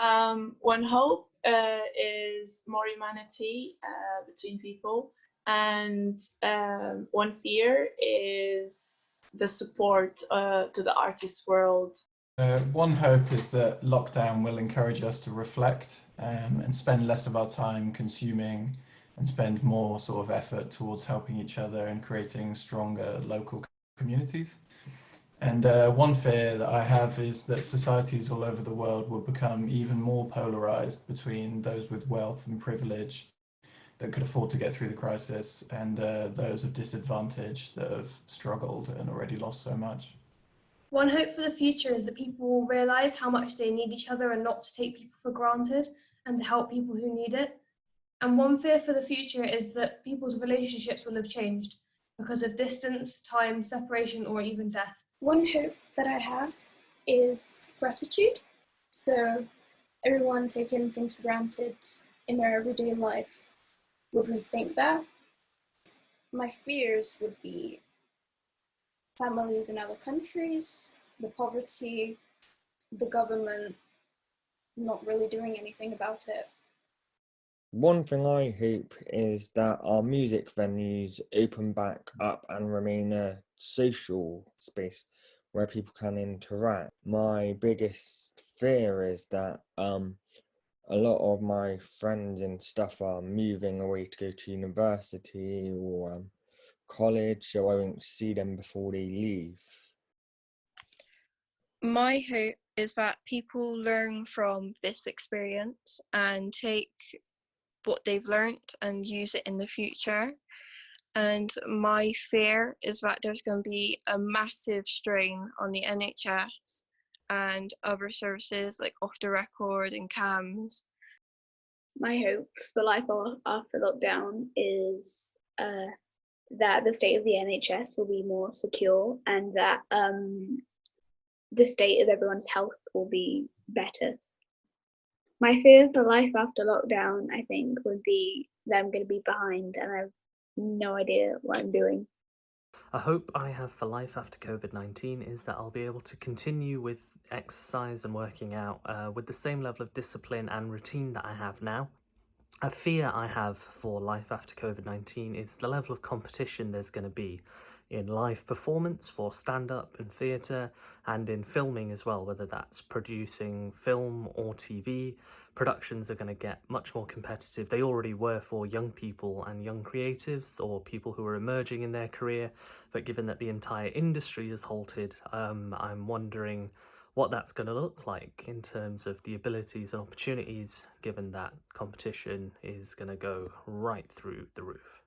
One hope is more humanity between people, and one fear is the support to the artist world. One hope is that lockdown will encourage us to reflect and spend less of our time consuming and spend more sort of effort towards helping each other and creating stronger local communities. And one fear that I have is that societies all over the world will become even more polarized between those with wealth and privilege that could afford to get through the crisis and those of disadvantage that have struggled and already lost so much. One hope for the future is that people will realise how much they need each other and not to take people for granted and to help people who need it. And one fear for the future is that people's relationships will have changed because of distance, time, separation, or even death. One hope that I have is gratitude. So everyone taking things for granted in their everyday life would rethink that. My fears would be families in other countries, the poverty, the government not really doing anything about it. One thing I hope is that our music venues open back up and remain a social space where people can interact. My biggest fear is that a lot of my friends and stuff are moving away to go to university or college, so I won't see them before they leave. My hope is that people learn from this experience and take what they've learnt and use it in the future. And my fear is that there's going to be a massive strain on the NHS and other services like off the record and CAMS. My hopes for life after lockdown is that the state of the NHS will be more secure and that the state of everyone's health will be better. My fear for life after lockdown, I think, would be that I'm going to be behind and I have no idea what I'm doing. A hope I have for life after COVID-19 is that I'll be able to continue with exercise and working out with the same level of discipline and routine that I have now. A fear I have for life after COVID-19 is the level of competition there's going to be in live performance for stand-up and theatre and in filming as well, whether that's producing film or TV. Productions are going to get much more competitive. They already were for young people and young creatives or people who are emerging in their career, but given that the entire industry has halted, I'm wondering what that's going to look like in terms of the abilities and opportunities, given that competition is going to go right through the roof.